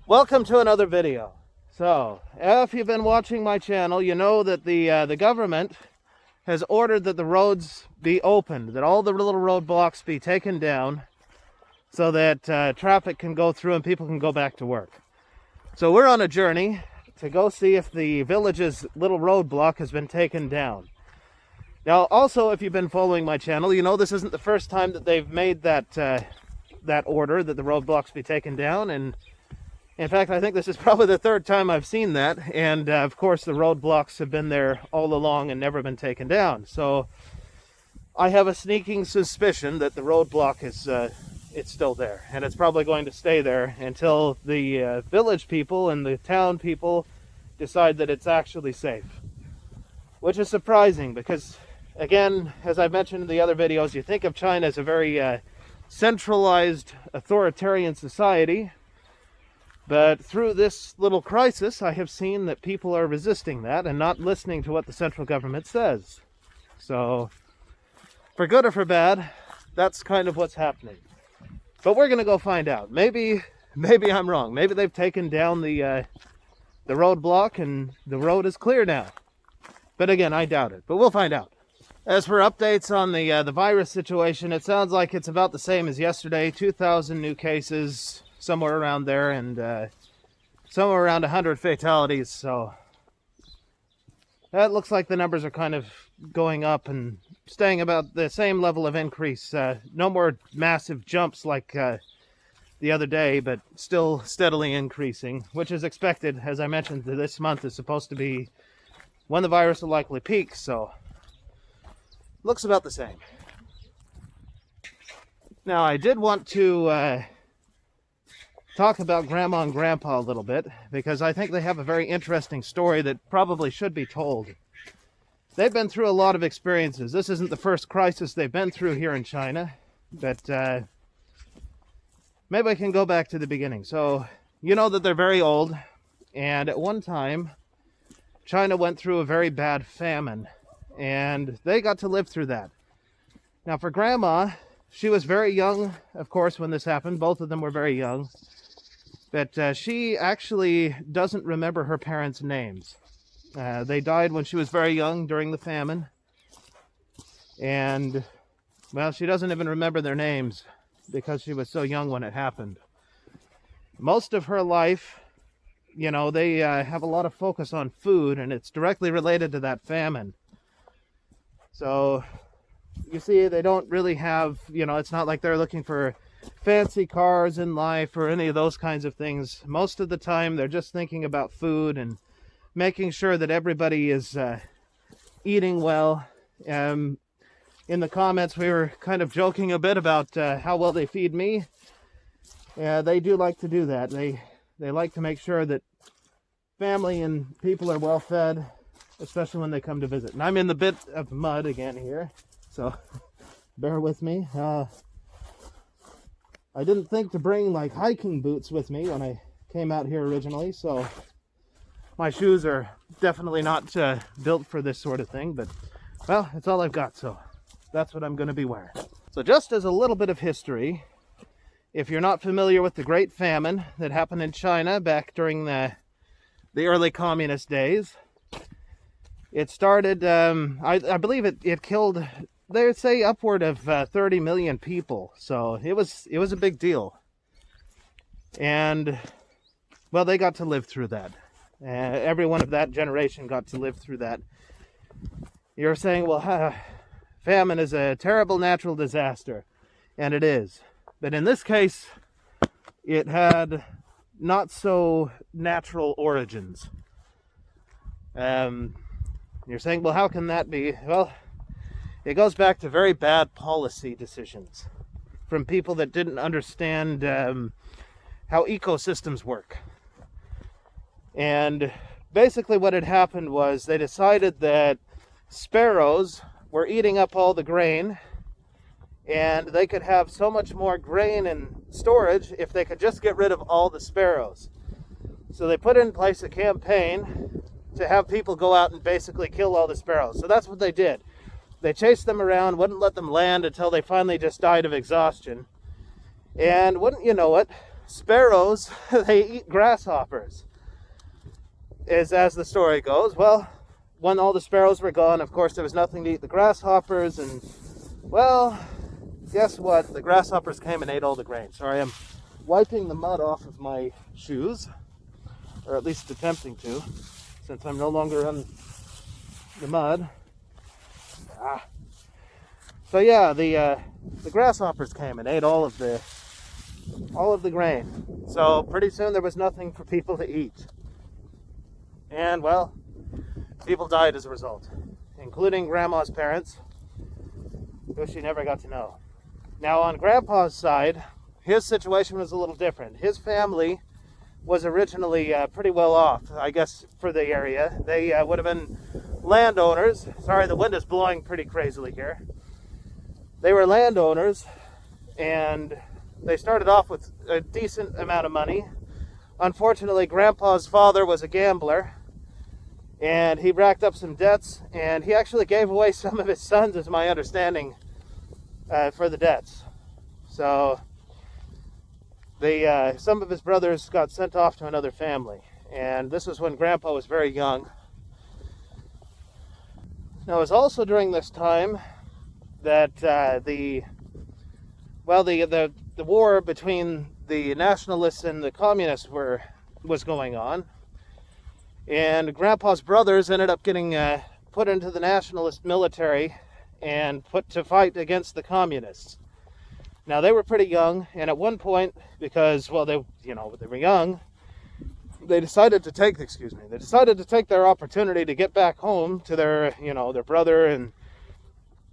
Welcome to another video. So, if you've been watching my channel, you know that the government has ordered that the roads be opened, that all the little roadblocks be taken down so that traffic can go through and people can go back to work. So we're on a journey to go see if the village's little roadblock has been taken down. Now, also, if you've been following my channel, you know this isn't the first time that they've made that order that the roadblocks be taken down, and in fact, I think this is probably the third time I've seen that, and of course the roadblocks have been there all along and never been taken down. So I have a sneaking suspicion that the roadblock is it's still there, and it's probably going to stay there until the village people and the town people decide that it's actually safe. Which is surprising because, again, as I've mentioned in the other videos, you think of China as a very centralized authoritarian society. But through this little crisis, I have seen that people are resisting that and not listening to what the central government says. So, for good or for bad, that's kind of what's happening. But we're going to go find out. Maybe I'm wrong. Maybe they've taken down the roadblock and the road is clear now. But again, I doubt it. But we'll find out. As for updates on the virus situation, it sounds like it's about the same as yesterday. 2,000 new cases, somewhere around there, and somewhere around 100 fatalities. So that looks like the numbers are kind of going up and staying about the same level of increase. No more massive jumps like the other day, but still steadily increasing, which is expected. As I mentioned, this month is supposed to be when the virus will likely peak, so looks about the same. Now, I did want to talk about Grandma and Grandpa a little bit, because I think they have a very interesting story that probably should be told. They've been through a lot of experiences. This isn't the first crisis they've been through here in China, but maybe I can go back to the beginning. So, you know that they're very old, and at one time, China went through a very bad famine, and they got to live through that. Now, for Grandma, she was very young, of course, when this happened. Both of them were very young. But she actually doesn't remember her parents' names. They died when she was very young during the famine. And, well, she doesn't even remember their names because she was so young when it happened. Most of her life, you know, they have a lot of focus on food, and it's directly related to that famine. So, you see, they don't really have, you know, it's not like they're looking for fancy cars in life or any of those kinds of things. Most of the time, they're just thinking about food and making sure that everybody is eating well. In the comments, we were kind of joking a bit about how well they feed me. They do like to do that. They like to make sure that family and people are well fed, especially when they come to visit. And I'm in the bit of mud again here, so bear with me. I didn't think to bring like hiking boots with me when I came out here originally, so my shoes are definitely not built for this sort of thing, but well, it's all I've got, so that's what I'm going to be wearing. So just as a little bit of history, if you're not familiar with the Great Famine that happened in China back during the early communist days, it started, I believe it killed, they would say, upward of 30 million people. So it was a big deal. And, well, they got to live through that. Everyone of that generation got to live through that. You're saying, well, famine is a terrible natural disaster. And it is. But in this case, it had not so natural origins. You're saying, well, how can that be? Well, it goes back to very bad policy decisions from people that didn't understand how ecosystems work. And basically what had happened was they decided that sparrows were eating up all the grain, and they could have so much more grain in storage if they could just get rid of all the sparrows. So they put in place a campaign to have people go out and basically kill all the sparrows. So that's what they did. They chased them around, wouldn't let them land until they finally just died of exhaustion. And wouldn't you know it, sparrows, they eat grasshoppers, as the story goes. Well, when all the sparrows were gone, of course, there was nothing to eat the grasshoppers, and, well, guess what? The grasshoppers came and ate all the grain. Sorry, I'm wiping the mud off of my shoes, or at least attempting to, since I'm no longer in the mud. So yeah, the grasshoppers came and ate all of the grain. So pretty soon there was nothing for people to eat. And, well, people died as a result, including Grandma's parents, who she never got to know. Now, on Grandpa's side, his situation was a little different. His family was originally pretty well off, I guess, for the area. They would have been landowners. Sorry, the wind is blowing pretty crazily here. They were landowners, and they started off with a decent amount of money. Unfortunately, Grandpa's father was a gambler, and he racked up some debts, and he actually gave away some of his sons, is my understanding, for the debts. So some of his brothers got sent off to another family, and this was when Grandpa was very young. Now, it was also during this time that the war between the nationalists and the communists was going on, and Grandpa's brothers ended up getting put into the nationalist military and put to fight against the communists. Now, they were pretty young, and at one point, because, well, they were young, they decided to take their opportunity to get back home to their brother and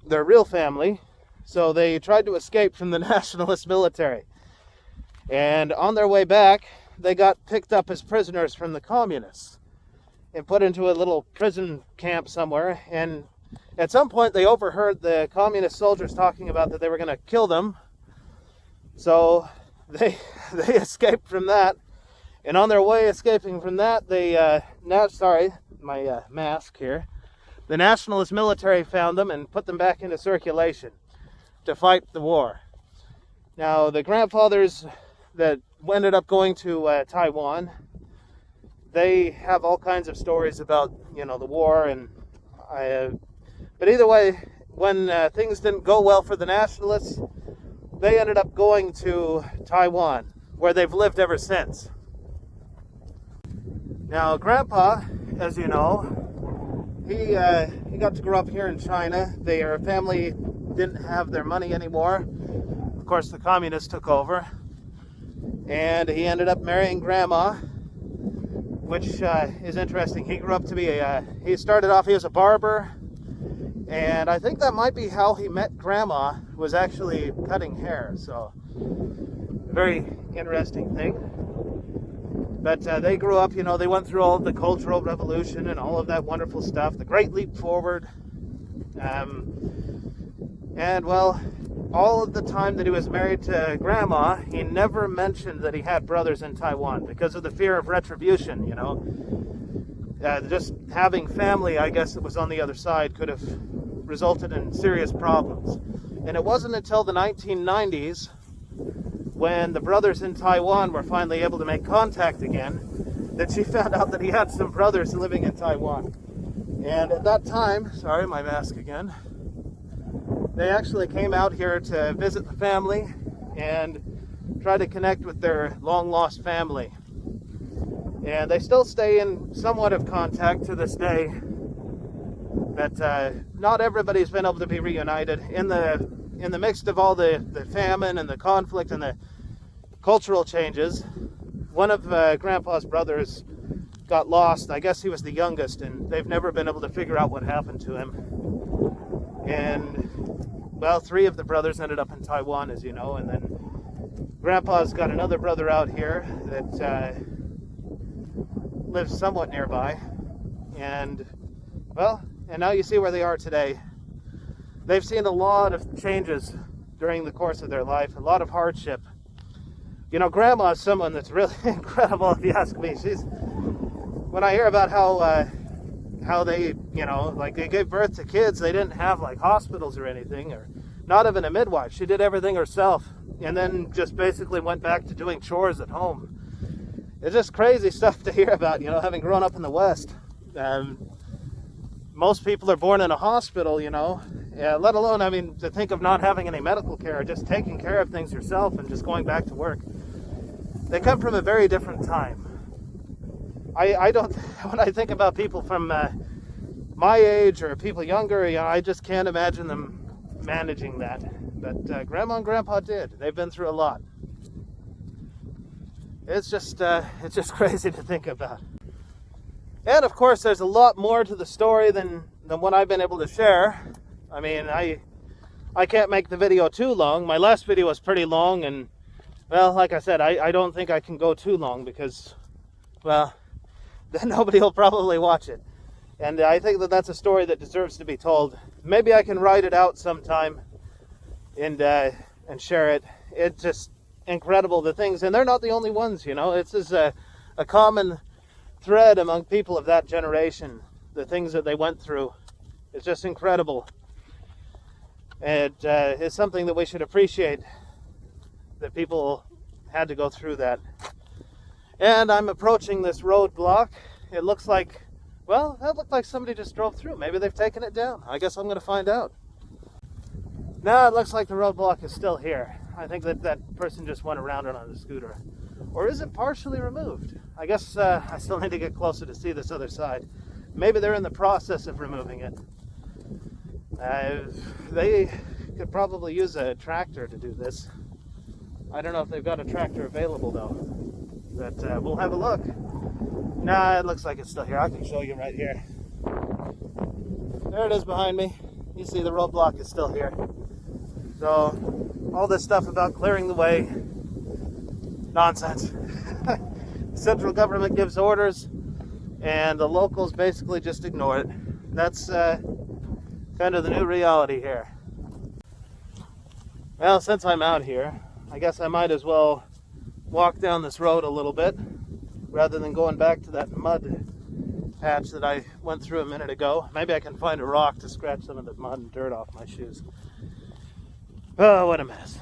their real family. So they tried to escape from the nationalist military. And on their way back, they got picked up as prisoners from the communists and put into a little prison camp somewhere. And at some point, they overheard the communist soldiers talking about that they were going to kill them. So they escaped from that. And on their way escaping from that, mask here. The nationalist military found them and put them back into circulation to fight the war. Now, the grandfathers that ended up going to Taiwan, they have all kinds of stories about, the war. But either way, when things didn't go well for the nationalists, they ended up going to Taiwan, where they've lived ever since. Now, Grandpa, as you know, he got to grow up here in China. Their family didn't have their money anymore. Of course, the communists took over. And he ended up marrying Grandma, which is interesting. He grew up to be he started off, he was a barber. And I think that might be how he met Grandma, was actually cutting hair. So, a very interesting thing. But they grew up, they went through all of the Cultural Revolution and all of that wonderful stuff, the Great Leap Forward. And, well, all of the time that he was married to Grandma, he never mentioned that he had brothers in Taiwan because of the fear of retribution, just having family, I guess, that was on the other side could have resulted in serious problems. And it wasn't until the 1990s, when the brothers in Taiwan were finally able to make contact again, that she found out that he had some brothers living in Taiwan. And at that time, sorry, my mask again, they actually came out here to visit the family and try to connect with their long-lost family. And they still stay in somewhat of contact to this day, but not everybody's been able to be reunited. In the midst of all the famine and the conflict and the cultural changes, one of Grandpa's brothers got lost. I guess he was the youngest, and they've never been able to figure out what happened to him. And, well, 3 of the brothers ended up in Taiwan, as you know, and then Grandpa's got another brother out here that lives somewhat nearby. And, well, and now you see where they are today. They've seen a lot of changes during the course of their life, a lot of hardship. Grandma is someone that's really incredible, if you ask me. When I hear about how they, they gave birth to kids, they didn't have, hospitals or anything, or not even a midwife. She did everything herself. and then just basically went back to doing chores at home. It's just crazy stuff to hear about, you know, having grown up in the West. Most people are born in a hospital, you know, let alone, I mean, to think of not having any medical care, or just taking care of things yourself and just going back to work. They come from a very different time. I don't, when I think about people from my age or people younger, you know, I just can't imagine them managing that. But Grandma and Grandpa did. They've been through a lot. It's just crazy to think about. And of course, there's a lot more to the story than what I've been able to share. I mean, I can't make the video too long. My last video was pretty long, and well, like I said, I don't think I can go too long because, well, then nobody will probably watch it. And I think that that's a story that deserves to be told. Maybe I can write it out sometime and share it. It's just incredible, the things, and they're not the only ones, you know. It's a common thread among people of that generation, the things that they went through. It's just incredible. And it's something that we should appreciate, that people had to go through that. And I'm approaching this roadblock. It looks like, well, that looked like somebody just drove through. Maybe they've taken it down. I guess I'm going to find out. No, it looks like the roadblock is still here. I think that person just went around it on a scooter. Or is it partially removed? I guess I still need to get closer to see this other side. Maybe they're in the process of removing it. They could probably use a tractor to do this. I don't know if they've got a tractor available though. But we'll have a look. Nah, it looks like it's still here. I can show you right here. There it is behind me. You see the roadblock is still here. So, all this stuff about clearing the way, nonsense. The central government gives orders, and the locals basically just ignore it. That's kind of the new reality here. Well, since I'm out here, I guess I might as well walk down this road a little bit, rather than going back to that mud patch that I went through a minute ago. Maybe I can find a rock to scratch some of the mud and dirt off my shoes. Oh, what a mess.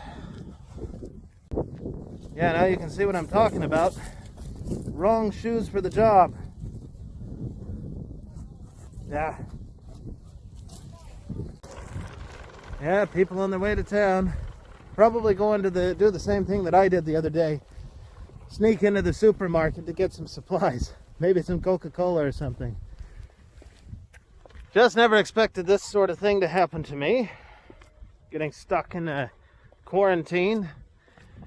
Yeah, now you can see what I'm talking about. Wrong shoes for the job. Yeah. Yeah, people on their way to town. Probably going to do the same thing that I did the other day. Sneak into the supermarket to get some supplies. Maybe some Coca-Cola or something. Just never expected this sort of thing to happen to me. Getting stuck in a quarantine.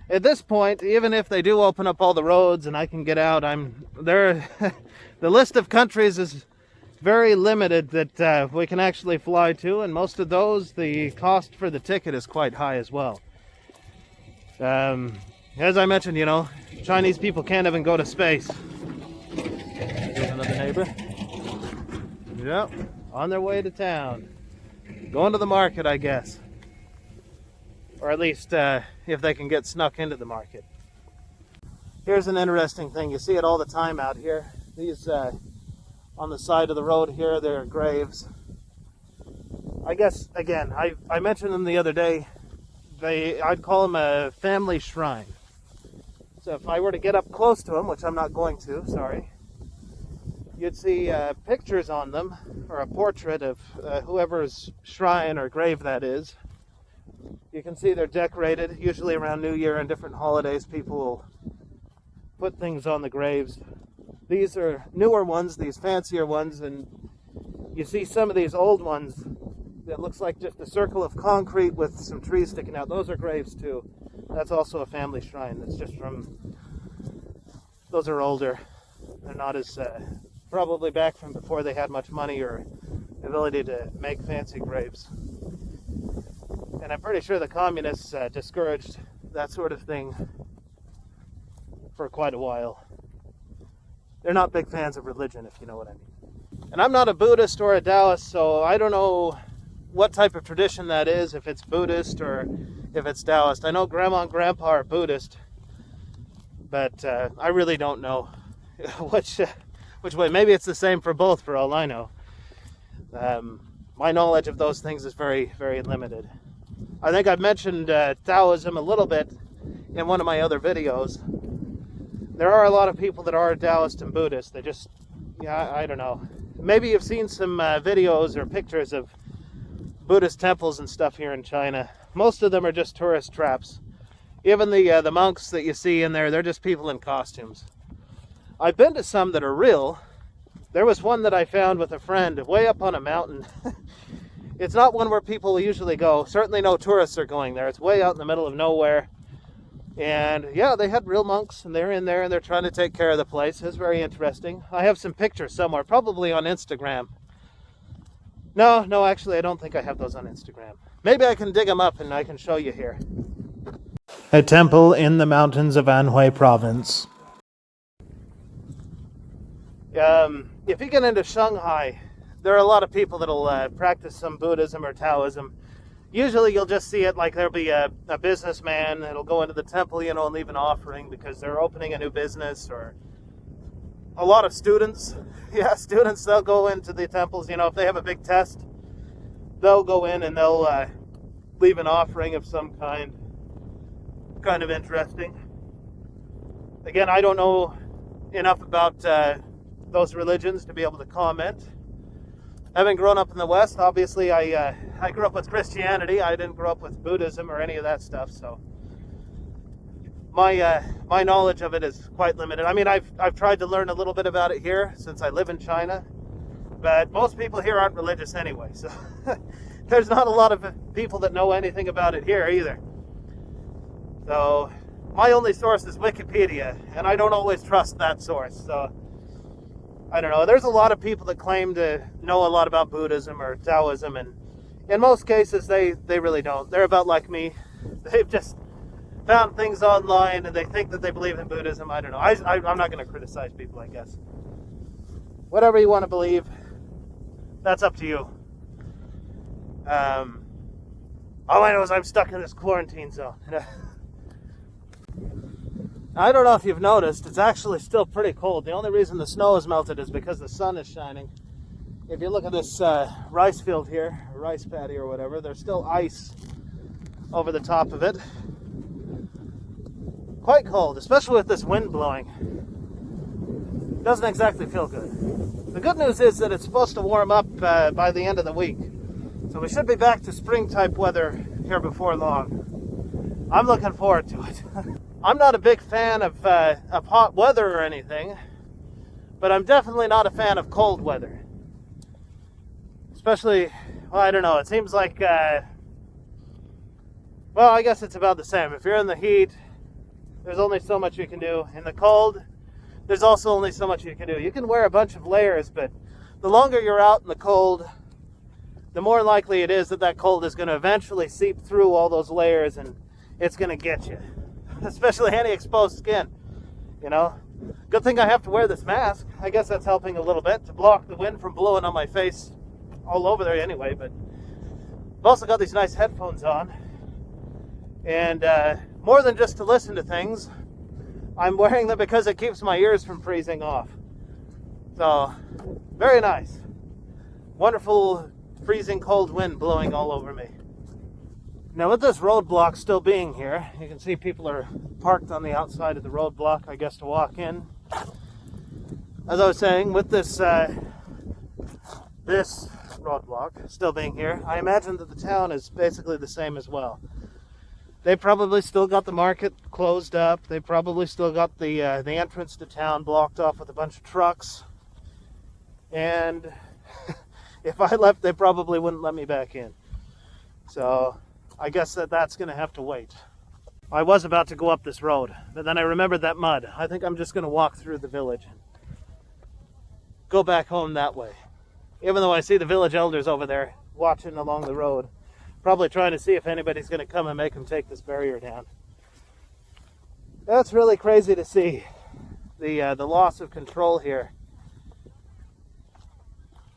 At this point, even if they do open up all the roads and I can get out, the list of countries is very limited that we can actually fly to, and most of those, the cost for the ticket is quite high as well. As I mentioned, you know, Chinese people can't even go to space. Here's another neighbor. Yep, on their way to town. Going to the market, I guess. Or at least if they can get snuck into the market. Here's an interesting thing. You see it all the time out here. These, on the side of the road here, they're graves. I guess, again, I mentioned them the other day. I'd call them a family shrine. So if I were to get up close to them, which I'm not going to, sorry, you'd see pictures on them, or a portrait of whoever's shrine or grave that is. You can see they're decorated. Usually around New Year and different holidays, people will put things on the graves. These are newer ones, these fancier ones, and you see some of these old ones that looks like just a circle of concrete with some trees sticking out. Those are graves too. That's also a family shrine. That's just from, those are older. They're not as, probably back from before they had much money or ability to make fancy graves. And I'm pretty sure the communists discouraged that sort of thing for quite a while. They're not big fans of religion, if you know what I mean. And I'm not a Buddhist or a Taoist, so I don't know what type of tradition that is, if it's Buddhist or if it's Taoist. I know Grandma and Grandpa are Buddhist, but I really don't know which way. Maybe it's the same for both, for all I know. My knowledge of those things is very, very limited. I think I've mentioned Taoism a little bit in one of my other videos. There are a lot of people that are Taoist and Buddhist. They just, yeah, I don't know. Maybe you've seen some videos or pictures of Buddhist temples and stuff here in China. Most of them are just tourist traps. Even the monks that you see in there, they're just people in costumes. I've been to some that are real. There was one that I found with a friend way up on a mountain. It's not one where people usually go. Certainly no tourists are going there. It's way out in the middle of nowhere. And yeah, they had real monks, and they're in there, and they're trying to take care of the place. It was very interesting. I have some pictures somewhere, probably on Instagram. No, actually, I don't think I have those on Instagram. Maybe I can dig them up, and I can show you here. A temple in the mountains of Anhui province. If you get into Shanghai, there are a lot of people that'll practice some Buddhism or Taoism. Usually you'll just see it like there'll be a businessman that'll go into the temple, and leave an offering because they're opening a new business, or a lot of students. Yeah, students, they'll go into the temples, if they have a big test, they'll go in and they'll leave an offering of some kind. Kind of interesting. Again, I don't know enough about those religions to be able to comment. Having grown up in the West, obviously I grew up with Christianity. I didn't grow up with Buddhism or any of that stuff, so my knowledge of it is quite limited. I mean, I've tried to learn a little bit about it here since I live in China, but most people here aren't religious anyway, so there's not a lot of people that know anything about it here either. So my only source is Wikipedia, and I don't always trust that source, so I don't know. There's a lot of people that claim to know a lot about Buddhism or Taoism, and in most cases they really don't. They're about like me. They've just found things online and they think that they believe in Buddhism. I don't know. I'm not going to criticize people, I guess. Whatever you want to believe, that's up to you. All I know is I'm stuck in this quarantine zone. I don't know if you've noticed, it's actually still pretty cold. The only reason the snow has melted is because the sun is shining. If you look at this rice field here, or rice paddy or whatever, there's still ice over the top of it. Quite cold, especially with this wind blowing. Doesn't exactly feel good. The good news is that it's supposed to warm up by the end of the week. So we should be back to spring type weather here before long. I'm looking forward to it. I'm not a big fan of hot weather or anything, but I'm definitely not a fan of cold weather. Especially, well, I don't know, it seems like, well, I guess it's about the same. If you're in the heat, there's only so much you can do. In the cold, there's also only so much you can do. You can wear a bunch of layers, but the longer you're out in the cold, the more likely it is that that cold is going to eventually seep through all those layers and it's going to get you. Especially any exposed skin, Good thing I have to wear this mask. I guess that's helping a little bit to block the wind from blowing on my face all over there anyway, but I've also got these nice headphones on. And more than just to listen to things, I'm wearing them because it keeps my ears from freezing off. So, very nice. Wonderful freezing cold wind blowing all over me. Now with this roadblock still being here, you can see people are parked on the outside of the roadblock, I guess, to walk in. As I was saying, with this roadblock still being here, I imagine that the town is basically the same as well. They probably still got the market closed up. They probably still got the entrance to town blocked off with a bunch of trucks. And if I left, they probably wouldn't let me back in. So I guess that's going to have to wait. I was about to go up this road, but then I remembered that mud. I think I'm just going to walk through the village and go back home that way. Even though I see the village elders over there watching along the road, probably trying to see if anybody's going to come and make them take this barrier down. That's really crazy to see, the loss of control here.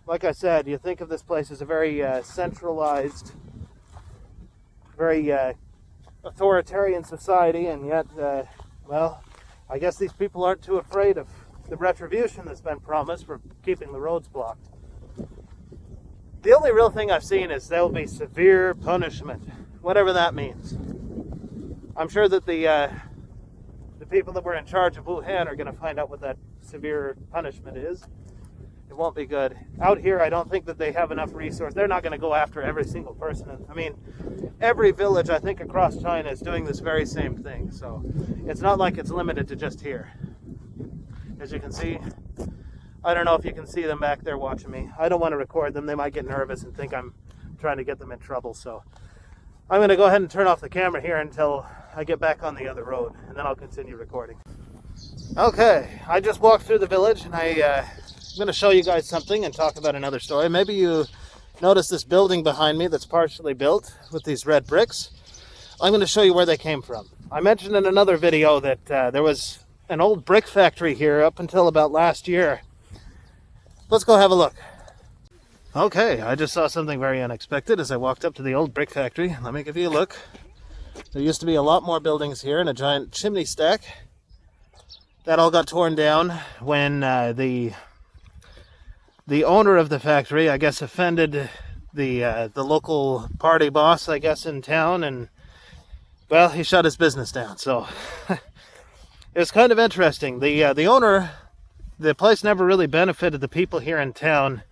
Like I said, you think of this place as a very centralized, very authoritarian society, and yet, well, I guess these people aren't too afraid of the retribution that's been promised for keeping the roads blocked. The only real thing I've seen is there'll be severe punishment whatever that means. I'm sure that the people that were in charge of Wuhan are going to find out what that severe punishment is. It won't be good. Out here, I don't think that they have enough resource. They're not going to go after every single person. I mean, every village, I think, across China is doing this very same thing. So it's not like it's limited to just here. As you can see, I don't know if you can see them back there watching me. I don't want to record them. They might get nervous and think I'm trying to get them in trouble. So I'm going to go ahead and turn off the camera here until I get back on the other road, and then I'll continue recording. Okay, I just walked through the village, and I'm going to show you guys something and talk about another story. Maybe you notice this building behind me that's partially built with these red bricks. I'm going to show you where they came from. I mentioned in another video that there was an old brick factory here up until about last year. Let's go have a look. Okay, I just saw something very unexpected as I walked up to the old brick factory. Let me give you a look. There used to be a lot more buildings here and a giant chimney stack. That all got torn down when the owner of the factory, I guess, offended the local party boss, I guess, in town, and well, he shut his business down. So it was kind of interesting. The owner, the place never really benefited the people here in town.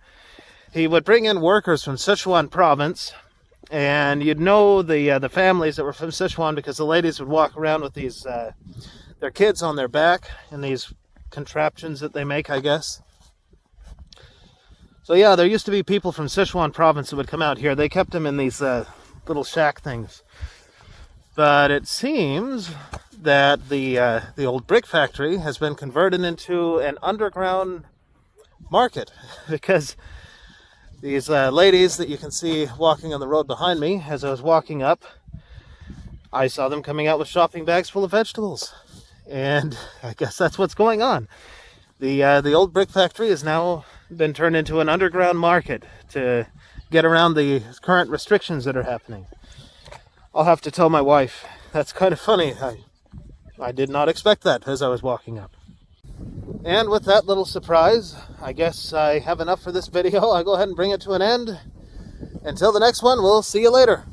He would bring in workers from Sichuan province, and you'd know the families that were from Sichuan because the ladies would walk around with these their kids on their back in these contraptions that they make, I guess. So yeah, there used to be people from Sichuan province that would come out here. They kept them in these little shack things. But it seems that the old brick factory has been converted into an underground market because these ladies that you can see walking on the road behind me, as I was walking up, I saw them coming out with shopping bags full of vegetables. And I guess that's what's going on. The old brick factory has now been turned into an underground market to get around the current restrictions that are happening. I'll have to tell my wife. That's kind of funny. I did not expect that as I was walking up. And with that little surprise, I guess I have enough for this video. I'll go ahead and bring it to an end. Until the next one, we'll see you later.